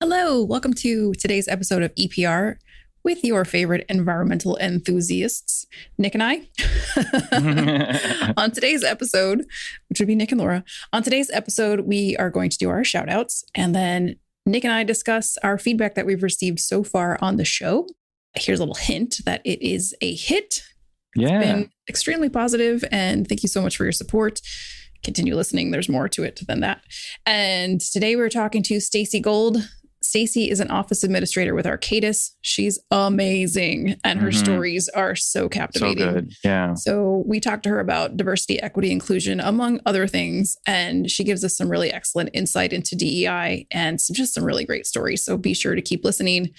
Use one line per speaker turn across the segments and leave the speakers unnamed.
Hello, welcome to today's episode of EPR with your favorite environmental enthusiasts, Nic and I. On today's episode, which would be Nic and Laura, on today's episode, we are going to do our shoutouts, and then Nic and I discuss our feedback that we've received so far on the show. Here's a little hint that it is a hit.
Yeah.
It's been extremely positive, and thank you so much for your support. Continue listening. There's more to it than that. And today we're talking to Stacey Gold. Stacey is an office administrator with Arcadis. She's amazing, and her stories are so captivating.
So good. Yeah.
So we talked to her about diversity, equity, inclusion, among other things, and she gives us some really excellent insight into DEI and just some really great stories. So be sure to keep listening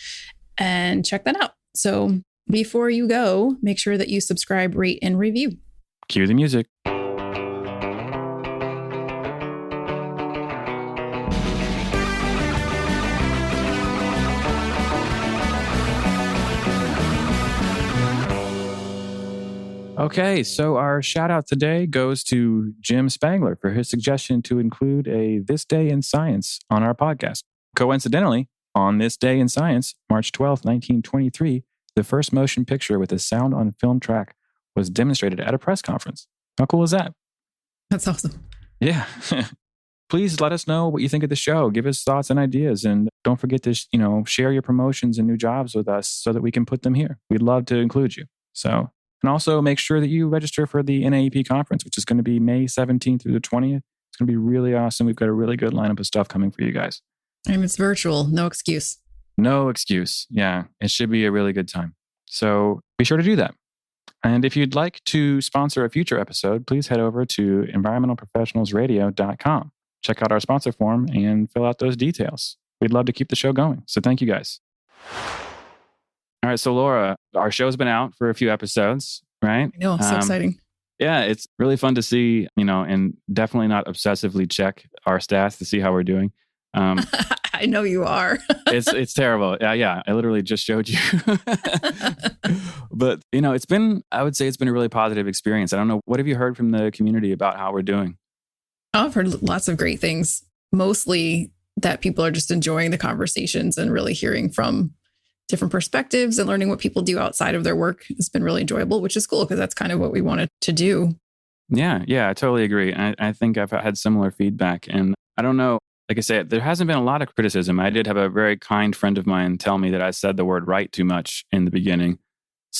and check that out. So before you go, make sure that you subscribe, rate, and review.
Cue the music. Okay, so our shout out today goes to Jim Spangler for his suggestion to include a This Day in Science on our podcast. Coincidentally, on this day in science, March 12th, 1923, the first motion picture with a sound on film track was demonstrated at a press conference. How cool is that?
That's awesome.
Yeah. Please let us know what you think of the show. Give us thoughts and ideas. And don't forget to, share your promotions and new jobs with us so that we can put them here. We'd love to include you. And also make sure that you register for the NAEP conference, which is going to be May 17th through the 20th. It's going to be really awesome. We've got a really good lineup of stuff coming for you guys.
And it's virtual. No excuse.
No excuse. Yeah, it should be a really good time. So be sure to do that. And if you'd like to sponsor a future episode, please head over to environmentalprofessionalsradio.com. Check out our sponsor form and fill out those details. We'd love to keep the show going. So thank you guys. All right, so Laura, our show's been out for a few episodes, right?
I know, so exciting.
Yeah, it's really fun to see, and definitely not obsessively check our stats to see how we're doing.
I know you are.
It's terrible. Yeah, I literally just showed you. But, I would say it's been a really positive experience. I don't know, what have you heard from the community about how we're doing?
I've heard lots of great things, mostly that people are just enjoying the conversations and really hearing from different perspectives and learning what people do outside of their work has been really enjoyable, which is cool because that's kind of what we wanted to do.
Yeah, I totally agree. I think I've had similar feedback. And I don't know, like I said, there hasn't been a lot of criticism. I did have a very kind friend of mine tell me that I said the word right too much in the beginning.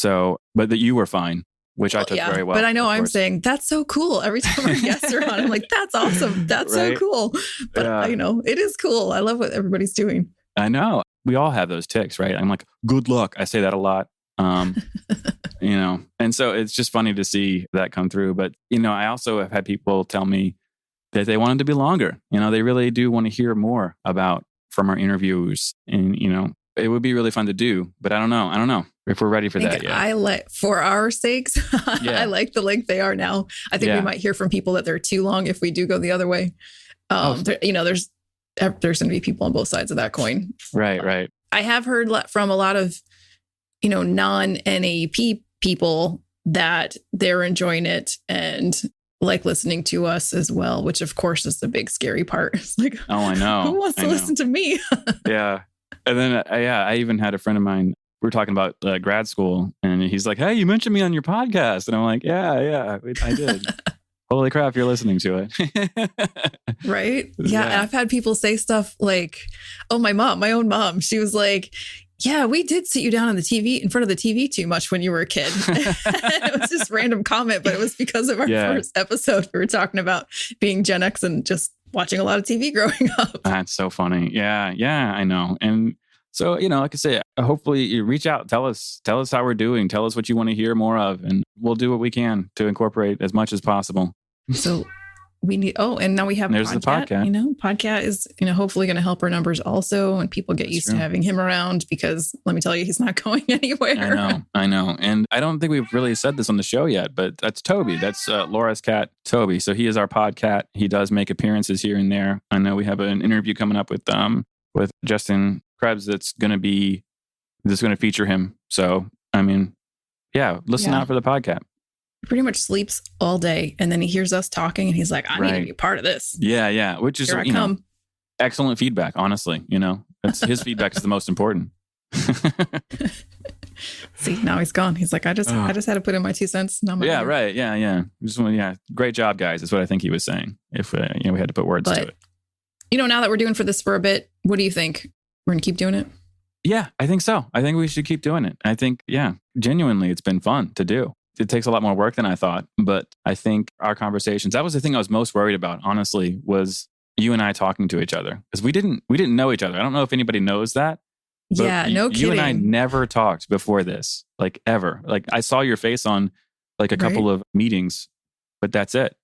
But that you were fine, which I took very well.
But I know I'm saying, that's so cool. Every time our guests are on, I'm like, that's awesome. That's right? So cool. But it is cool. I love what everybody's doing.
I know. We all have those tics, right? I'm like, good luck. I say that a lot, and so it's just funny to see that come through. But, I also have had people tell me that they want it to be longer. They really do want to hear more from our interviews. And, it would be really fun to do, but I don't know if we're ready for that yet.
For our sakes, I like the length they are now. I think we might hear from people that they're too long if we do go the other way. There's going to be people on both sides of that coin.
Right.
I have heard from a lot of, non-NAEP people that they're enjoying it and like listening to us as well, which of course is the big scary part. It's like,
oh, I know.
Who wants to listen to me?
Yeah. And then, I even had a friend of mine, we were talking about grad school, and he's like, hey, you mentioned me on your podcast. And I'm like, yeah, I did. Holy crap, you're listening to it.
Right? Yeah. I've had people say stuff like, oh, my own mom, she was like, yeah, we did sit you down on the TV, in front of the TV too much when you were a kid. It was just random comment, but it was because of our first episode. We were talking about being Gen X and just watching a lot of TV growing up.
That's so funny. Yeah, I know. And so, like I say, hopefully you reach out, tell us how we're doing, tell us what you want to hear more of, and we'll do what we can to incorporate as much as possible.
So we need, and now we have
There's the podcast.
Podcat is, hopefully going to help our numbers also. And people get used to having him around because let me tell you, he's not going anywhere.
I know. And I don't think we've really said this on the show yet, but that's Toby. That's Laura's cat, Toby. So he is our podcat. He does make appearances here and there. I know we have an interview coming up with Justin Krebs that's going to feature him. So, listen out for the podcast.
He pretty much sleeps all day, and then he hears us talking, and he's like, I need to be a part of this.
Yeah. Which is, excellent feedback, honestly. That's his feedback is the most important.
See, now he's gone. He's like, I just had to put in my 2 cents. Now
yeah, right. Yeah. Great job, guys. Is what I think he was saying. If we had to put words to it.
Now that we're doing for this for a bit, what do you think? We're going to keep doing it?
Yeah, I think so. I think we should keep doing it. I think, genuinely, it's been fun to do. It takes a lot more work than I thought, but I think our conversations, that was the thing I was most worried about, honestly, was you and I talking to each other, because we didn't know each other. I don't know if anybody knows that.
Yeah, no kidding.
You and I never talked before this, like ever. Like I saw your face on like a couple of meetings, but that's it.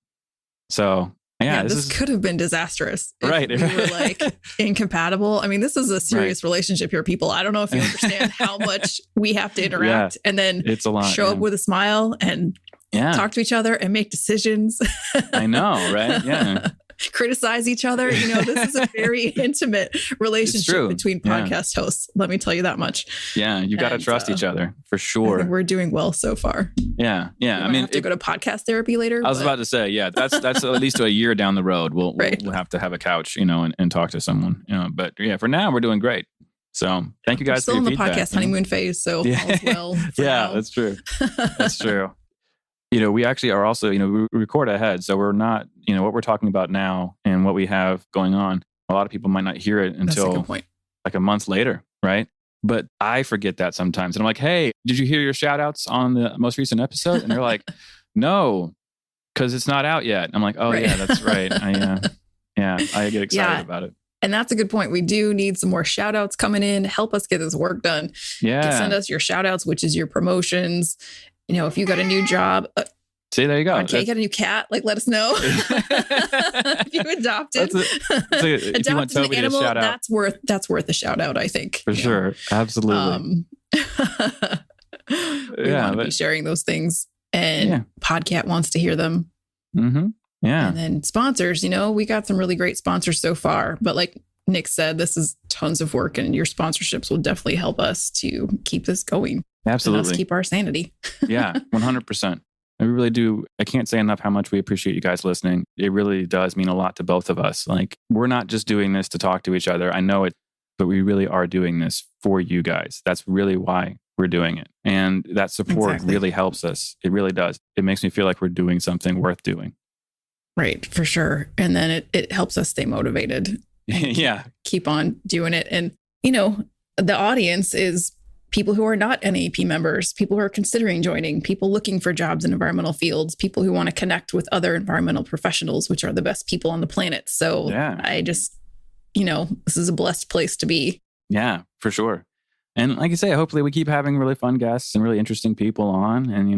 So this
could have been disastrous.
Right.
We were like incompatible. I mean, this is a serious relationship here, people. I don't know if you understand how much we have to interact and then
it's a lot,
show up with a smile and talk to each other and make decisions.
I know, right? Yeah.
Criticize each other. This is a very intimate relationship between podcast hosts. Let me tell you that much.
Yeah. You got to trust each other for sure.
I think we're doing well so far.
Yeah. Yeah.
I mean, have to go to podcast therapy later.
I was about to say, that's at least a year down the road. We'll have to have a couch, and talk to someone, but for now we're doing great. So thank you guys for your feedback.
Still in the podcast honeymoon phase. So all's well.
Yeah, that's true. That's true. We actually are also, we record ahead. So we're not, what we're talking about now and what we have going on, a lot of people might not hear it until like a month later, right? But I forget that sometimes. And I'm like, hey, did you hear your shout outs on the most recent episode? And they're like, no, because it's not out yet. I'm like, oh yeah, that's right. I get excited about it.
And that's a good point. We do need some more shout outs coming in. Help us get this work done.
Yeah.
Send us your shout outs, which is your promotions. If you got a new job.
See, there you go.
Okay, you got a new cat. Like, let us know. If you adopted.
If you want Toby
an animal,
to shout out.
That's worth a shout out, I think.
For sure. Absolutely.
We want to be sharing those things. And Podcat wants to hear them.
Mm-hmm. Yeah.
And then sponsors, we got some really great sponsors so far. But like Nic said, this is tons of work, and your sponsorships will definitely help us to keep this going.
Absolutely.
And us keep our sanity.
Yeah, 100%. I really do. I can't say enough how much we appreciate you guys listening. It really does mean a lot to both of us. Like, we're not just doing this to talk to each other. I know it, but we really are doing this for you guys. That's really why we're doing it. And that support really helps us. It really does. It makes me feel like we're doing something worth doing.
Right, for sure. And then it helps us stay motivated. Keep on doing it. And, the audience is people who are not NAEP members, people who are considering joining, people looking for jobs in environmental fields, people who want to connect with other environmental professionals, which are the best people on the planet. So I just, this is a blessed place to be.
Yeah, for sure. And like I say, hopefully we keep having really fun guests and really interesting people on. And,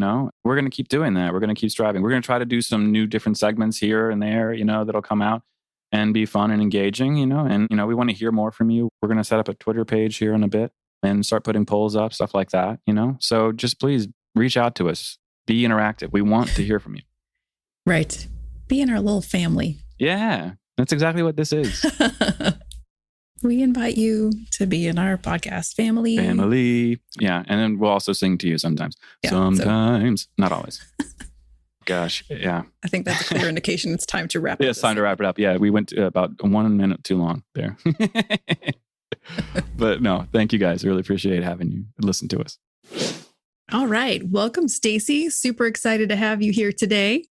we're going to keep doing that. We're going to keep striving. We're going to try to do some new different segments here and there, that'll come out and be fun and engaging, and, we want to hear more from you. We're going to set up a Twitter page here in a bit and start putting polls up, stuff like that, So just please reach out to us. Be interactive. We want to hear from you.
Right. Be in our little family.
Yeah, that's exactly what this is.
We invite you to be in our podcast family.
Yeah. And then we'll also sing to you sometimes. Yeah, sometimes. Not always. Gosh. Yeah.
I think that's a clear indication it's time to wrap it up.
It's time to wrap it up. Yeah. We went about 1 minute too long there. But no, thank you guys. I really appreciate having you listen to us.
All right. Welcome, Stacey. Super excited to have you here today.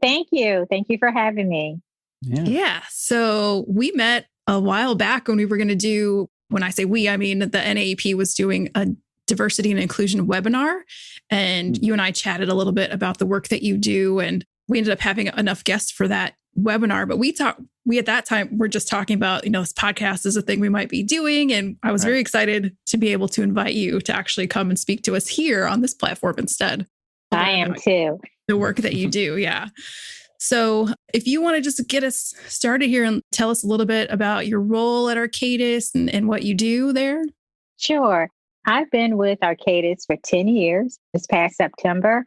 Thank you. Thank you for having me.
Yeah. So we met a while back when we were going to do, when I say we, I mean the NAEP was doing a diversity and inclusion webinar. And you and I chatted a little bit about the work that you do. And we ended up having enough guests for that webinar. But we at that time were just talking about, this podcast is a thing we might be doing. And I was very excited to be able to invite you to actually come and speak to us here on this platform instead.
I am too.
The work that you do. Yeah. So if you want to just get us started here and tell us a little bit about your role at Arcadis and what you do there.
Sure. I've been with Arcadis for 10 years this past September,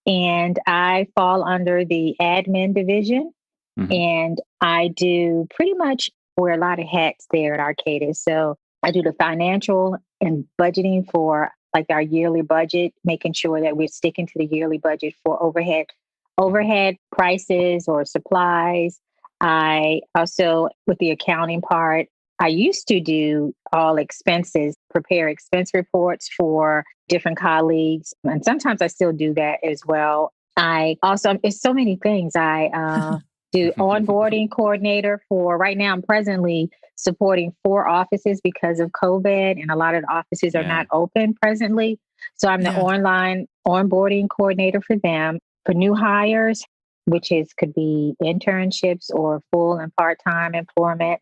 and I fall under the admin division. Mm-hmm. And I do pretty much wear a lot of hats there at Arcadis. So I do the financial and budgeting for like our yearly budget, making sure that we're sticking to the yearly budget for overhead prices or supplies. I also, with the accounting part, I used to do all expenses, prepare expense reports for different colleagues. And sometimes I still do that as well. I also, it's so many things. I do onboarding coordinator for, right now I'm presently supporting 4 offices because of COVID, and a lot of the offices are not open presently. So I'm the online onboarding coordinator for them. For new hires, which could be internships or full and part-time employment.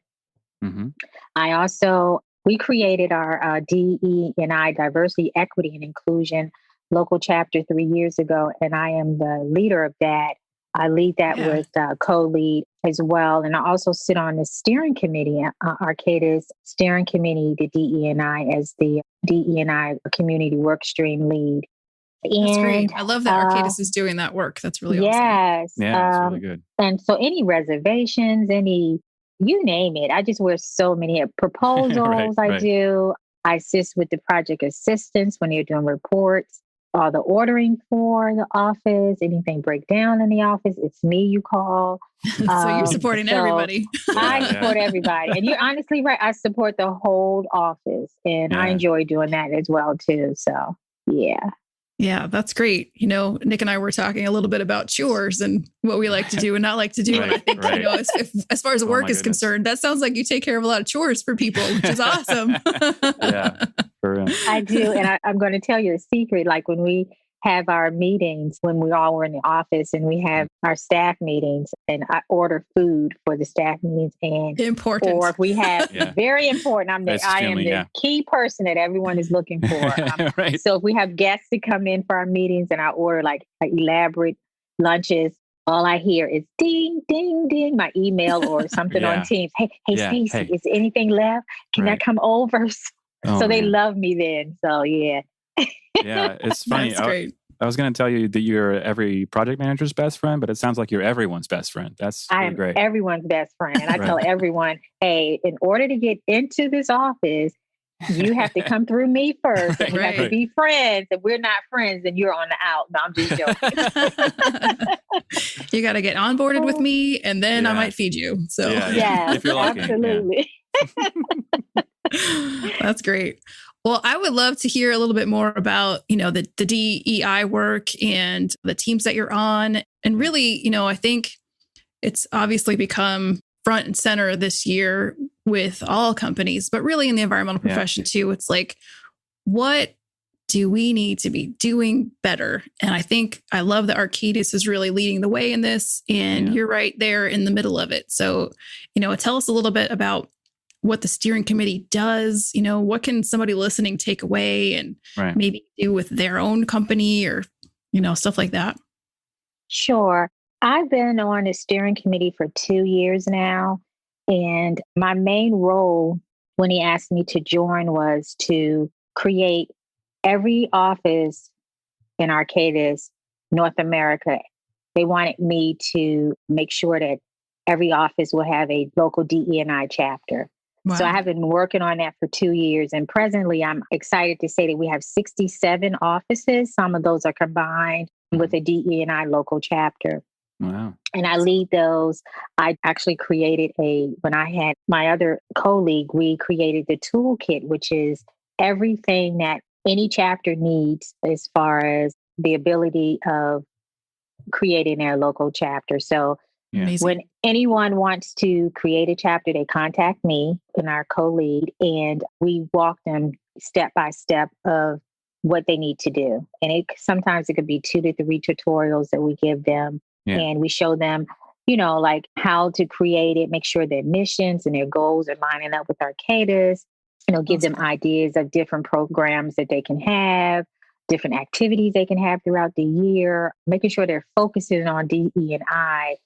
Mm-hmm. We created our DE&I, Diversity, Equity, and Inclusion local chapter 3 years ago, and I am the leader of that. I lead that with co-lead as well. And I also sit on the steering committee, ARCADIS steering committee, the DE&I, as the DE&I community workstream lead.
That's great. I love that Arcadis is doing that work. That's really awesome.
Yes.
Yeah, it's really good.
And so any reservations, you name it. I just wear so many proposals. I do. I assist with the project assistants when they're doing reports, all the ordering for the office, anything break down in the office, it's me you call.
So you're supporting everybody.
I support everybody. And you're honestly right. I support the whole office, and I enjoy doing that as well too. So yeah.
Yeah, that's great. Nic and I were talking a little bit about chores and what we like to do and not like to do. And I think, as far as work is concerned, that sounds like you take care of a lot of chores for people, which is awesome.
Yeah, for real.
I do. And I'm going to tell you a secret. Like when we have our meetings, when we all were in the office and we have our staff meetings, and I order food for the staff meetings, and
important.
Or if we have very important, I am the key person that everyone is looking for. So if we have guests to come in for our meetings and I order like elaborate lunches, all I hear is ding, ding, ding, my email or something on Teams. Hey, Stacey, is anything left? Can I come over? So they love me then. So yeah.
Yeah, it's funny.
That's great.
I was going to tell you that you're every project manager's best friend, but it sounds like you're everyone's best friend. That's really great.
Everyone's best friend. And I tell everyone, hey, in order to get into this office, you have to come through me first. And we have to be friends. If we're not friends, then you're on the out. No, I'm just
joking. You got to get onboarded with me, and then I might feed you. So
if you're lucky, absolutely.
That's great. Well, I would love to hear a little bit more about, the DEI work and the teams that you're on. And really, I think it's obviously become front and center this year with all companies, but really in the environmental profession too. It's like, what do we need to be doing better? And I love that Arcadis is really leading the way in this, and you're right there in the middle of it. So, tell us a little bit about what the steering committee does. What can somebody listening take away and maybe do with their own company or, stuff like that?
Sure. I've been on the steering committee for 2 years now. And my main role when he asked me to join was to create every office in Arcadis North America. They wanted me to make sure that every office will have a local DE&I chapter. Wow. So I have been working on that for 2 years. And presently, I'm excited to say that we have 67 offices. Some of those are combined with a DE&I local chapter.
Wow.
And I lead those. I actually created when I had my other colleague, we created the toolkit, which is everything that any chapter needs as far as the ability of creating their local chapter. So when anyone wants to create a chapter, they contact me and our co-lead, and we walk them step by step of what they need to do. And sometimes it could be 2 to 3 tutorials that we give them, and we show them, like how to create it, make sure their missions and their goals are lining up with Arcadis, give them ideas of different programs that they can have, different activities they can have throughout the year, making sure they're focusing on DE&I.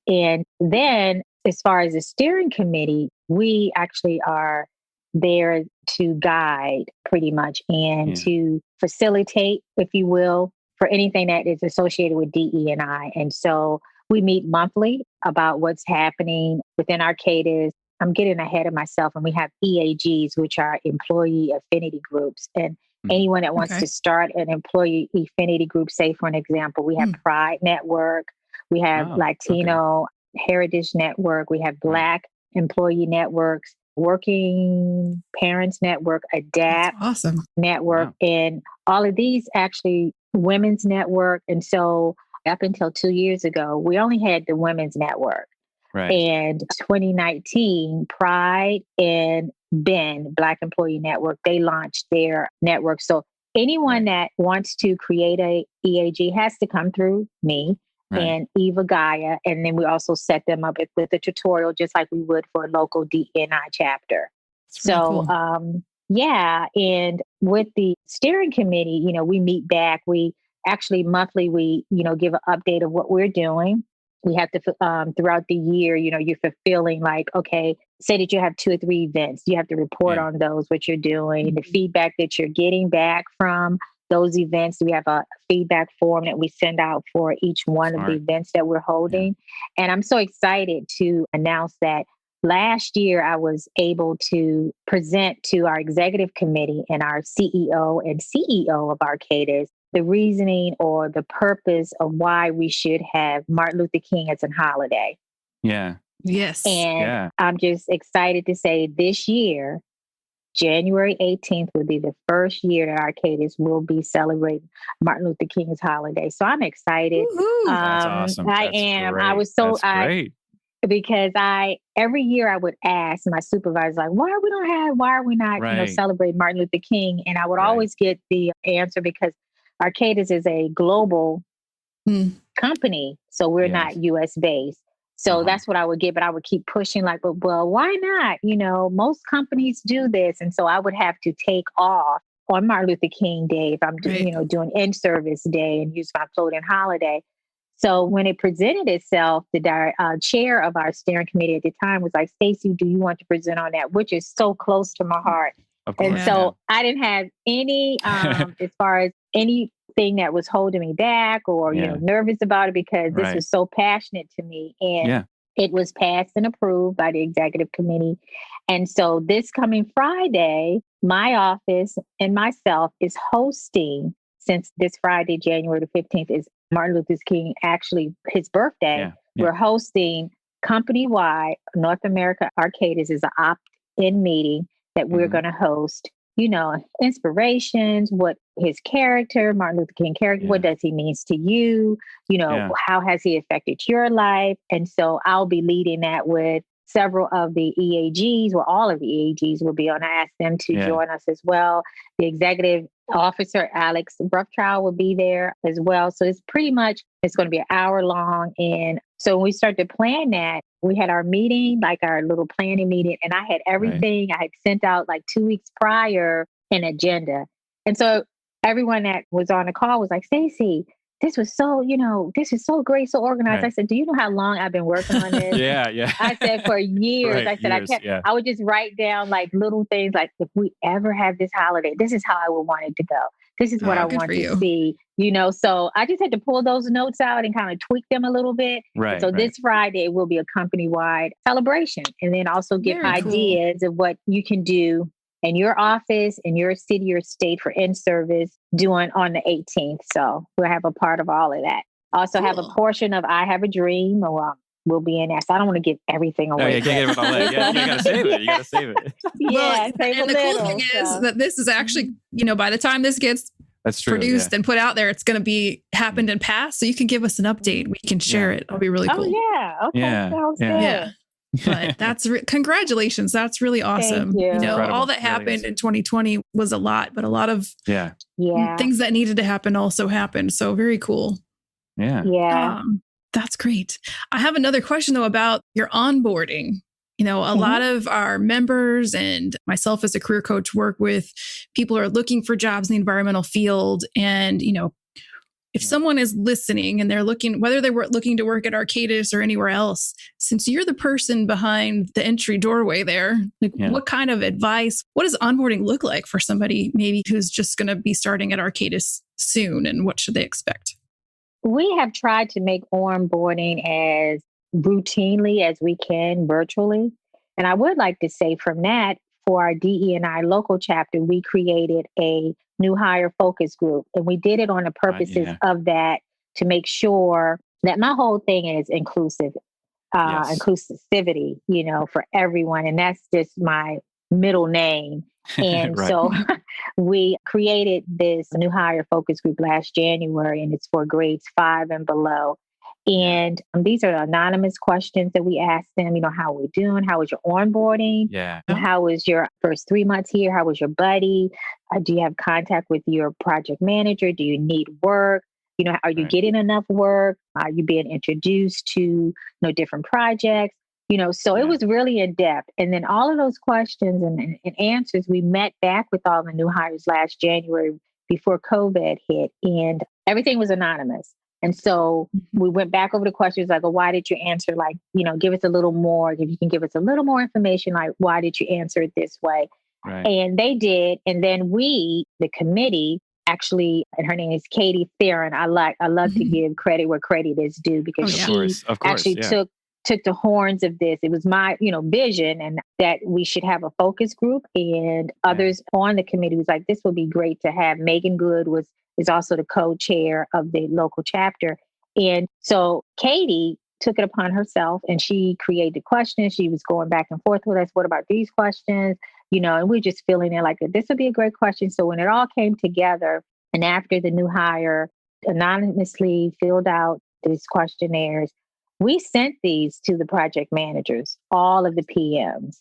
And then as far as the steering committee, we actually are there to guide pretty much and to facilitate, if you will, for anything that is associated with DE&I. And so we meet monthly about what's happening within Arcadis. I'm getting ahead of myself, and we have EAGs, which are employee affinity groups. And anyone that wants to start an employee affinity group, say for an example, we have Pride Network. We have Latino Heritage Network. We have Black employee networks. Working Parents Network, ADAPT
Awesome.
Network,
Wow.
and all of these actually Women's Network. And so up until 2 years ago, we only had the Women's Network.
Right.
And 2019, Pride and BEN, Black Employee Network, they launched their network. So anyone that wants to create a EAG has to come through me and Eva Gaia. And then we also set them up with a tutorial, just like we would for a local DE&I chapter.
That's really
So,
cool.
yeah. And with the steering committee, you know, we meet back. We actually monthly, we, you know, give an update of what we're doing. We have to, throughout the year, you know, you're fulfilling like, okay, say that you have 2 or 3 events. You have to report on those, what you're doing, the feedback that you're getting back from those events. We have a feedback form that we send out for each one of the events that we're holding. And I'm so excited to announce that last year I was able to present to our executive committee and our CEO and CEO of Arcadis the reasoning or the purpose of why we should have Martin Luther King as a holiday.
Yeah.
Yes.
And I'm just excited to say this year, January 18th will be the first year that Arcadis will be celebrating Martin Luther King's holiday. So I'm excited.
That's awesome.
I
That's
am.
Great.
I was so
great.
Because every year I would ask my supervisor, like, why are we not, you know, celebrate Martin Luther King? And I would always get the answer because Arcadis is a global company. So we're not US based. So that's what I would get, but I would keep pushing like, well, why not? You know, most companies do this. And so I would have to take off on Martin Luther King Day if I'm you know, doing in-service day and use my floating holiday. So when it presented itself, the chair of our steering committee at the time was like, Stacey, do you want to present on that? Which is so close to my heart.
Of course,
and so I didn't have any, as far as anything that was holding me back or, you know, nervous about it because this was so passionate to me. And it was passed and approved by the executive committee. And so this coming Friday, my office and myself is hosting, since this Friday, January the 15th is Martin Luther King, actually his birthday. We're hosting company-wide North America Arcadis is an opt-in meeting that we're going to host, you know, inspirations, what his character, Martin Luther King character, what does he mean to you? You know, how has he affected your life? And so I'll be leading that with several of the EAGs, well, all of the EAGs will be on. I asked them to join us as well. The executive officer, Alex Brufftrial, will be there as well. So it's going to be an hour long. And so when we started to plan that, we had our meeting, like our little planning meeting, and I had everything. I had sent out like 2 weeks prior an agenda. And so everyone that was on the call was like, Stacey, this was so, you know, this is so great, so organized. I said, do you know how long I've been working on this? I said, for years. I said, I would just write down like little things like, if we ever have this holiday, this is how I would want it to go. This is what I want to see, you know? So I just had to pull those notes out and kind of tweak them a little bit. So this Friday will be a company-wide celebration, and then also give ideas of what you can do in your office, in your city or state for in-service doing on the 18th. So we'll have a part of all of that. Also have a portion of I Have a Dream, or will be in that. So I don't want to give everything away.
You can't give it all that. You got to save it. You got to save it.
And the cool thing is that this is actually, you know, by the time this gets produced and put out there, it's going to be happened and passed. So you can give us an update. We can share it. It'll be really cool.
Oh, yeah. Okay. Sounds good.
But that's congratulations. That's really awesome.
You
know,
incredible.
all that happened in 2020 was a lot, but a lot of things that needed to happen also happened. So very cool. That's great. I have another question though about your onboarding. You know, a lot of our members and myself as a career coach work with people who are looking for jobs in the environmental field. And, you know, if someone is listening and they're looking, whether they were looking to work at Arcadis or anywhere else, since you're the person behind the entry doorway there, like what kind of advice, what does onboarding look like for somebody maybe who's just going to be starting at Arcadis soon, and what should they expect?
We have tried to make onboarding as routinely as we can virtually. And I would like to say from that, for our DE&I local chapter, we created a new hire focus group. And we did it on the purposes of that to make sure that my whole thing is inclusive. inclusivity, for everyone. And that's just my middle name. And
Right.
so we created this new hire focus group last January, and it's for grades 5 and below. And these are anonymous questions that we ask them, how are we doing? How was your onboarding?
Yeah.
How was your first 3 months here? How was your buddy? Do you have contact with your project manager? Do you need work? Are you getting enough work? Are you being introduced to different projects? So it was really in depth. And then all of those questions and answers, we met back with all the new hires last January before COVID hit, and everything was anonymous. And so we went back over the questions like, well, why did you answer? Like, give us a little more. If you can give us a little more information, like, why did you answer it this way?
Right.
And they did. And then we, the committee, actually, and her name is Katie Theron. I love to give credit where credit is due, because she actually took the horns of this. It was my, vision, and that we should have a focus group, and others on the committee was like, this would be great to have. Megan Good is also the co-chair of the local chapter. And so Katie took it upon herself, and she created questions. She was going back and forth with us. What about these questions? And we're just feeling it like, this would be a great question. So when it all came together, and after the new hire anonymously filled out these questionnaires, we sent these to the project managers, all of the PMs,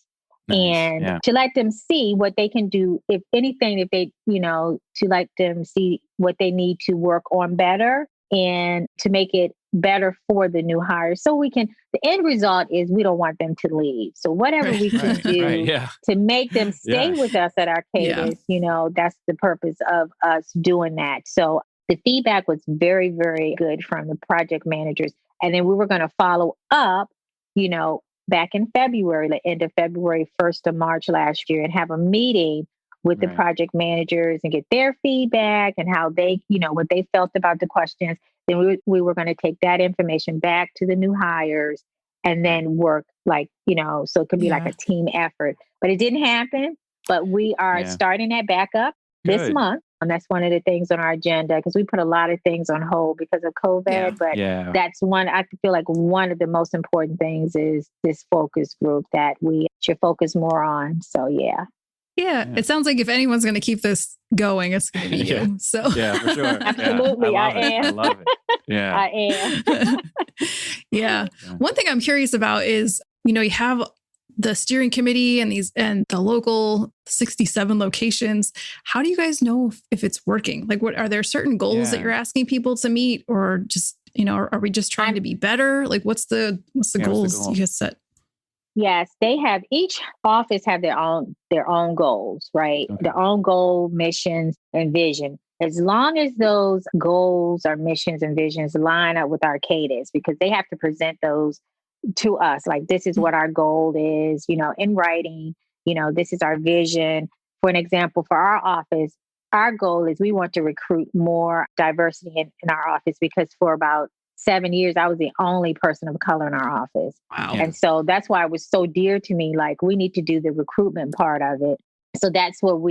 and to let them see what they can do, if anything, if they, to let them see what they need to work on better and to make it better for the new hires. So the end result is we don't want them to leave. So whatever we can do to make them stay with us at Arcadis, that's the purpose of us doing that. So the feedback was very, very good from the project managers. And then we were going to follow up, back in February, the end of February, 1st of March last year, and have a meeting with the project managers and get their feedback and how they, what they felt about the questions. Then we were going to take that information back to the new hires and then work so it could be like a team effort. But it didn't happen. But we are starting that back up this month. And that's one of the things on our agenda, because we put a lot of things on hold because of COVID. But that's one, I feel like one of the most important things is this focus group that we should focus more on. So,
Yeah, it sounds like if anyone's going to keep this going, it's going to be you. So
for sure.
Absolutely, I am.
I love it. Yeah,
I am.
One thing I'm curious about is, you have the steering committee and the local 67 locations. How do you guys know if it's working? Like, what are there certain goals that you're asking people to meet, or just, are we just trying to be better? Like, what's the goals you guys set?
Yes, they have, each office have their own goals, right?
Okay.
Their own goal, missions, and vision. As long as those goals or missions and visions line up with Arcadis, because they have to present those to us. Like, this is what our goal is, in writing, this is our vision. For an example, for our office, our goal is we want to recruit more diversity in our office, because for about 7 years, I was the only person of color in our office.
Wow.
And so that's why it was so dear to me. Like, we need to do the recruitment part of it. So that's what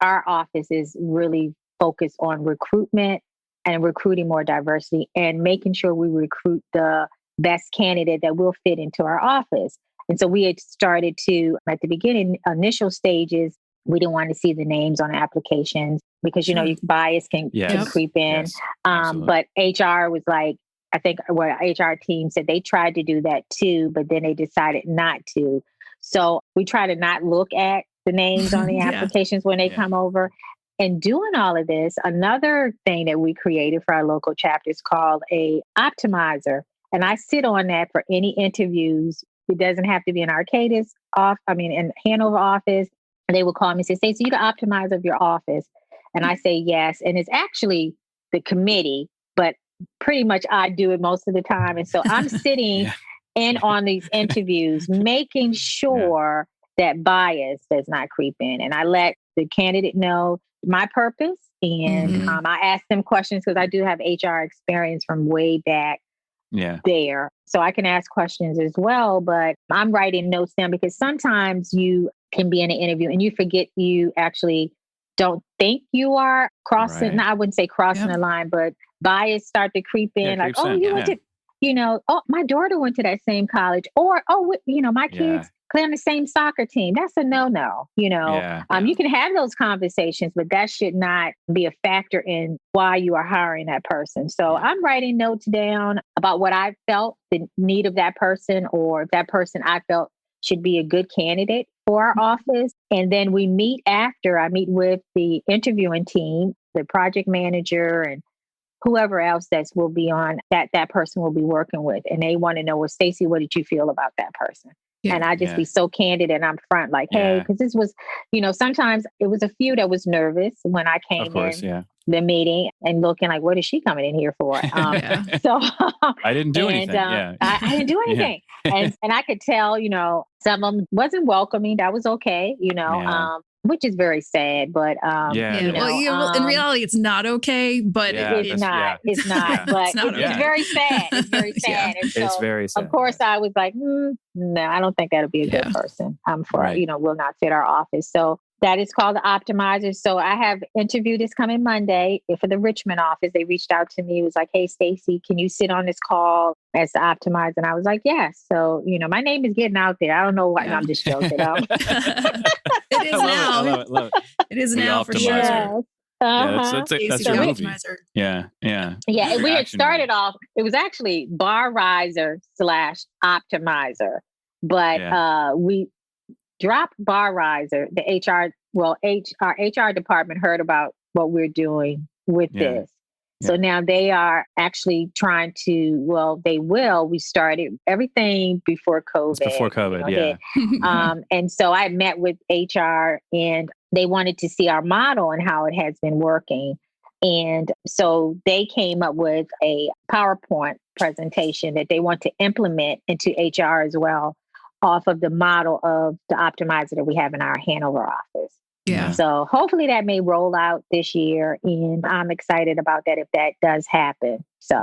our office is really focused on, recruitment and recruiting more diversity and making sure we recruit the best candidate that will fit into our office. And so we had started to, at the beginning, initial stages, we didn't want to see the names on applications because, bias can creep in. But HR was like, I think what our HR team said, they tried to do that too, but then they decided not to. So we try to not look at the names on the applications when they come over. And doing all of this, another thing that we created for our local chapter is called a optimizer. And I sit on that for any interviews. It doesn't have to be an Arcadis in Hanover office. And they will call me and say, Stacey, you the optimizer of your office. And I say, yes. And it's actually the committee, but pretty much I do it most of the time. And so I'm sitting in on these interviews, making sure that bias does not creep in. And I let the candidate know my purpose. And I ask them questions because I do have HR experience from way back there. So I can ask questions as well, but I'm writing notes down because sometimes you can be in an interview and you forget you actually don't think you are crossing. I wouldn't say crossing the line, but bias start to creep in. Like, oh, you went to oh, my daughter went to that same college, or, my kids play on the same soccer team. That's a no-no, You can have those conversations, but that should not be a factor in why you are hiring that person. So I'm writing notes down about what I felt the need of that person, or if that person I felt should be a good candidate for our office. And then we meet after. I meet with the interviewing team, the project manager, and whoever else will be on that person will be working with. And they want to know, well, Stacey, what did you feel about that person? Yeah, and I just be so candid and I'm front like, hey, because this was, sometimes it was a few that was nervous when I came the meeting and looking like, what is she coming in here for? So
I didn't do anything.
I didn't do anything. And I could tell, some of them wasn't welcoming. That was okay, which is very sad, but
in reality, it's not okay. But
it's not. It's not. But it's very sad. It's very sad. And so,
it's very sad.
Of course, I was like, no, I don't think that'll be a good person. Will not fit our office. So that is called the optimizer. So I have interview this coming Monday for the Richmond office. They reached out to me. It was like, hey, Stacey, can you sit on this call as the optimizer? And I was like, yes. So, my name is getting out there. I don't know why. No, I'm just joking.
It is now.
Love it.
It is now for sure.
Yes.
That's your movie. Yeah.
And we had started off, it was actually bar riser / optimizer, but we dropped bar riser. The our HR department heard about what we're doing with this. So now they are actually trying to, we started everything before COVID.
It's before COVID,
and so I met with HR and they wanted to see our model and how it has been working. And so they came up with a PowerPoint presentation that they want to implement into HR as well, off of the model of the optimizer that we have in our Hanover office.
Yeah.
So hopefully that may roll out this year, and I'm excited about that if that does happen. So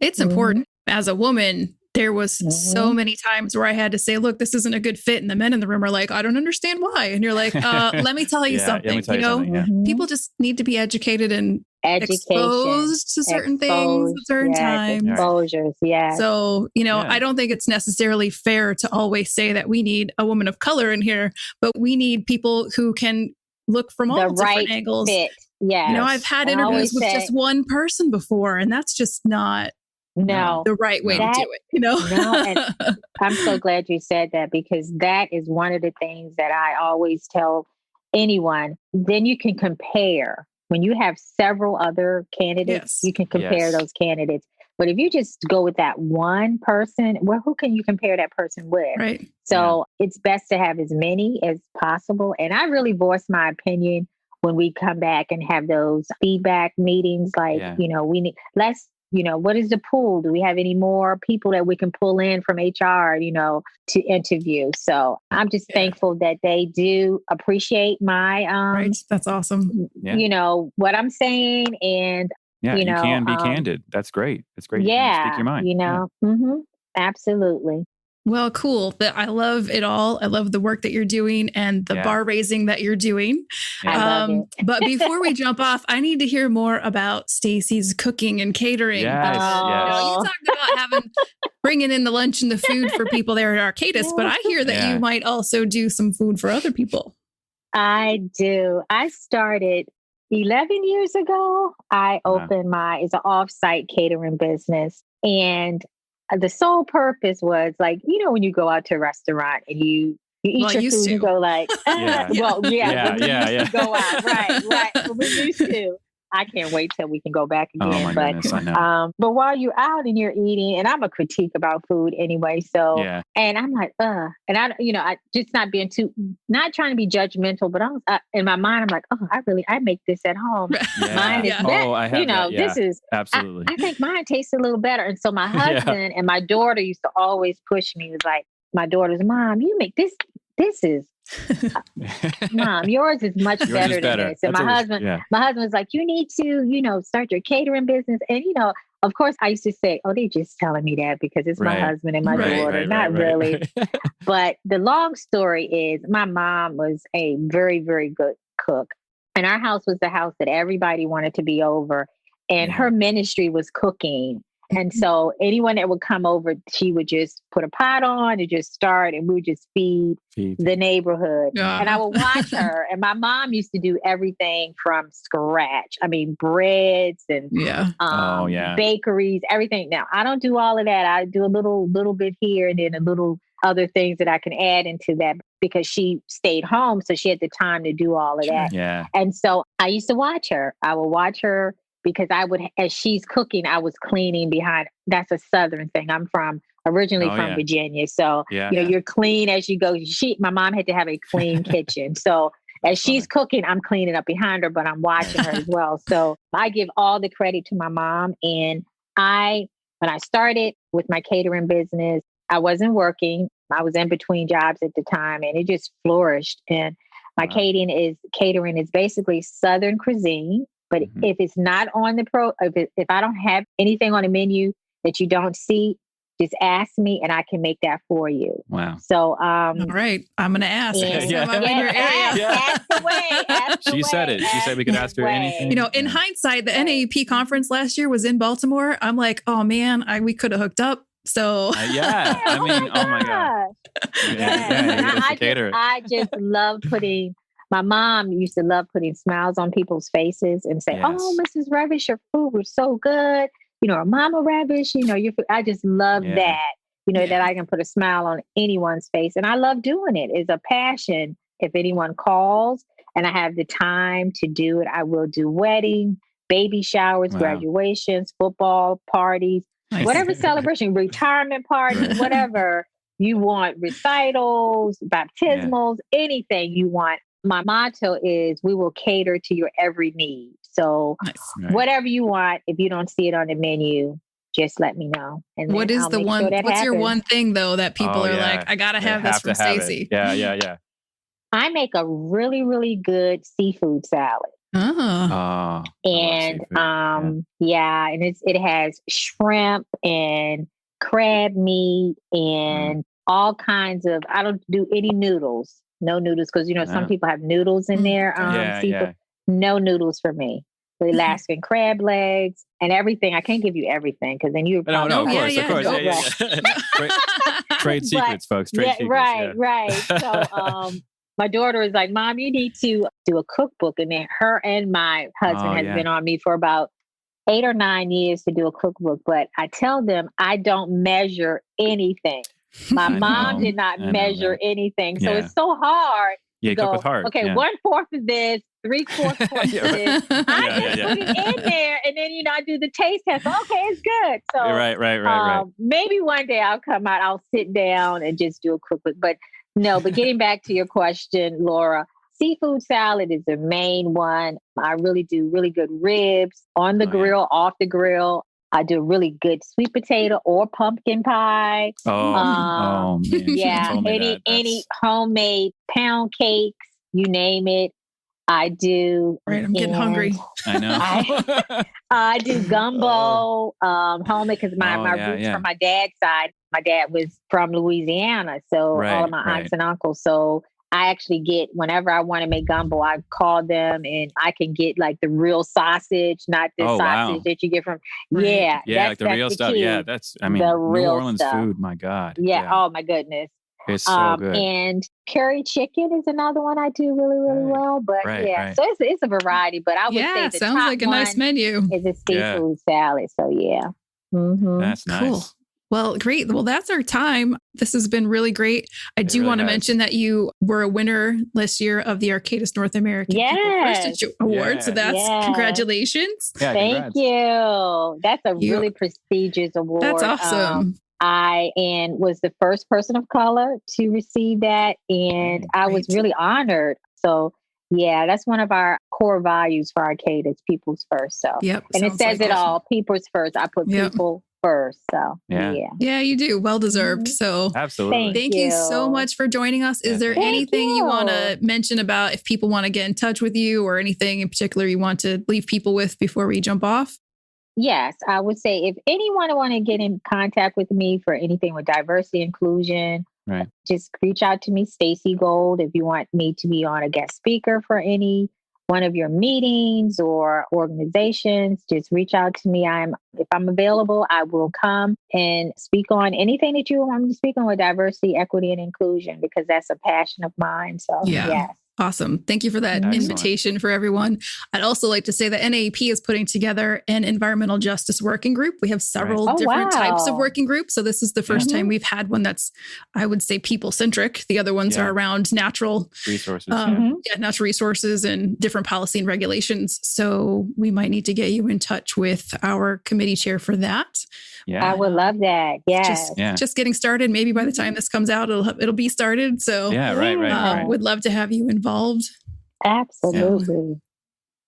it's important. As a woman, there was so many times where I had to say, look, this isn't a good fit. And the men in the room are like, I don't understand why. And you're like, let me tell you something. People just need to be educated and exposed to certain things at certain times.
Exposures,
So, I don't think it's necessarily fair to always say that we need a woman of color in here, but we need people who can look from all different angles.
Fit. Yeah.
I've had interviews with just one person before, and that's just not the right way to do it, No,
and I'm so glad you said that, because that is one of the things that I always tell anyone. Then you can compare. When you have several other candidates, you can compare those candidates. But if you just go with that one person, who can you compare that person with?
Right.
So it's best to have as many as possible. And I really voice my opinion when we come back and have those feedback meetings. Like, we need what is the pool? Do we have any more people that we can pull in from HR, to interview? So I'm just thankful that they do appreciate my,
right. That's awesome.
What I'm saying. And,
you can be candid. That's great. It's great. You can speak your mind.
Absolutely.
Well, cool. I love it all. I love the work that you're doing and the bar raising that you're doing.
I love it.
But before we jump off, I need to hear more about Stacey's cooking and catering.
Yes.
You talked about bringing in the lunch and the food for people there at Arcadis, but I hear that you might also do some food for other people.
I do. I started 11 years ago. I opened it's an off-site catering business, and the sole purpose was like, when you go out to a restaurant and you eat your food, you go like, go out. Right. When we used to. I can't wait till we can go back again.
Oh my goodness, I know.
But while you're out and you're eating, and I'm a critique about food anyway. So, and I'm like, and I just not trying to be judgmental, but in my mind, I'm like, I make this at home. Mine is better.
I have that.
This is
absolutely.
I think mine tastes a little better. And so my husband and my daughter used to always push me. It was like, my daughter's mom, you make this. This is, Mom, yours is much better than this. And my husband was like, you need to, start your catering business. And, of course, I used to say, oh, they're just telling me that because it's my husband and my daughter. Not really. But the long story is my mom was a very, very good cook. And our house was the house that everybody wanted to be over. And her ministry was cooking. And so anyone that would come over, she would just put a pot on and just start, and we would just feed the neighborhood.
Yeah.
And I would watch her. And my mom used to do everything from scratch. I mean, breads and bakeries, everything. Now, I don't do all of that. I do a little bit here and then a little other things that I can add into that, because she stayed home. So she had the time to do all of that.
Yeah.
And so I used to watch her. I would watch her because I would, as she's cooking, I was cleaning behind. That's a Southern thing. I'm originally from Virginia. So, you're clean as you go. My mom had to have a clean kitchen. So as she's cooking, I'm cleaning up behind her, but I'm watching her as well. So I give all the credit to my mom. And when I started with my catering business, I wasn't working. I was in between jobs at the time, and it just flourished. And my catering is basically Southern cuisine. But if it's not on the if I don't have anything on the menu that you don't see, just ask me and I can make that for you.
Wow.
So,
all right, I'm going to ask.
Ask away.
She said it. She said we could ask her anything.
In hindsight, the NAEP conference last year was in Baltimore. I'm like, oh man, we could have hooked up. So
I mean, oh my God.
I just love putting. My mom used to love putting smiles on people's faces and say, "Oh, Mrs. Ravish, your food was so good. Or Mama Ravish, your food." I just love that. That I can put a smile on anyone's face, and I love doing it. It's a passion. If anyone calls and I have the time to do it, I will do wedding, baby showers, graduations, football parties. Nice. Whatever celebration, retirement parties, whatever you want, recitals, baptismals, anything you want. My motto is we will cater to your every need. So whatever you want, if you don't see it on the menu, just let me know. And
what is the one, what's your one thing though that people are like, I got to have this from Stacey?
Yeah.
I make a really, really good seafood salad.
Oh.
And and it has shrimp and crab meat and all kinds of, I don't do any noodles. No noodles, because some people have noodles in there. Seafood. No noodles for me. The Alaskan crab legs and everything. I can't give you everything because then you're
probably of course. Trade secrets, folks. Trade secrets.
Right. So my daughter is like, Mom, you need to do a cookbook. And then her and my husband has been on me for about 8 or 9 years to do a cookbook. But I tell them I don't measure anything. My mom did not measure anything. So it's so hard.
Yeah, cook with heart.
Okay, 1/4 of this, 3/4 of this. I just put it in there, and then I do the taste test. Okay, it's good. So
right.
Maybe one day I'll come out. I'll sit down and just do a cookbook. But getting back to your question, Laura, seafood salad is the main one. I really do really good ribs on the grill, off the grill. I do really good sweet potato or pumpkin pie.
Man.
Yeah, any homemade pound cakes, you name it. I do.
Right, I'm getting hungry.
I know.
I do gumbo, homemade, because my roots from my dad's side. My dad was from Louisiana, so all of my aunts and uncles. So I actually get, whenever I want to make gumbo, I call them and I can get like the real sausage, not the sausage that you get from. Yeah.
Like the real stuff. Key. Yeah. The New Orleans food. My God.
Yeah. Oh my goodness.
It's so good.
And curry chicken is another one I do really, really well. But so it's a variety. But I would say the
sounds
top
like a nice menu.
Is a seafood salad. So
That's nice.
Cool. Well, great. Well, that's our time. This has been really great. I do want to mention that you were a winner this year of the ARCADIS North America Peoples First Award. So that's congratulations.
Yeah,
Thank you. That's a really prestigious award.
That's awesome.
I was the first person of color to receive that. And I was really honored. So that's one of our core values for Arcadis, Peoples First. So, and it says it all, Peoples First. I put people first. So,
yeah, you do. Well deserved. So,
absolutely.
Thank you so much for joining us. Is there anything you want to mention about if people want to get in touch with you or anything in particular you want to leave people with before we jump off?
Yes, I would say if anyone want to get in contact with me for anything with diversity, inclusion, just reach out to me, Stacey Gold, if you want me to be on a guest speaker for any one of your meetings or organizations, just reach out to me. If I'm available, I will come and speak on anything that you want me to speak on with diversity, equity, and inclusion, because that's a passion of mine. So, yes.
Awesome. Thank you for that invitation for everyone. I'd also like to say that NAEP is putting together an environmental justice working group. We have several different types of working groups. So this is the first time we've had one that's, I would say, people-centric. The other ones are around natural resources, natural resources and different policy and regulations. So we might need to get you in touch with our committee chair for that.
Yeah, I would love that. Yes.
Just getting started. Maybe by the time this comes out, it'll be started. So
right.
Would love to have you involved.
Absolutely.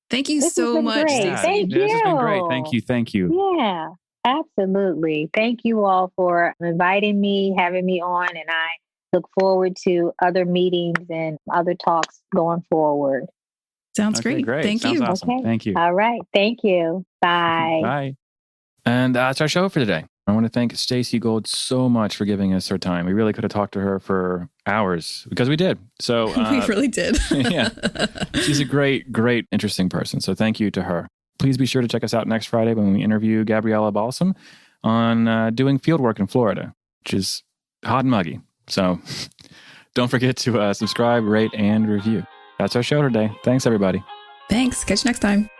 Thank you so much.
Thank you.
This has been great. Thank you.
Yeah, absolutely. Thank you all for inviting me, having me on, and I look forward to other meetings and other talks going forward.
Sounds great. Thank you.
Awesome.
Okay.
Thank you.
All right. Thank you. Bye.
Bye. And that's our show for today. I want to thank Stacey Gold so much for giving us her time. We really could have talked to her for hours because we did. So
we really did.
She's a great, interesting person. So thank you to her. Please be sure to check us out next Friday when we interview Gabriella Balsam on doing fieldwork in Florida, which is hot and muggy. So don't forget to subscribe, rate, and review. That's our show today. Thanks, everybody.
Thanks. Catch you next time.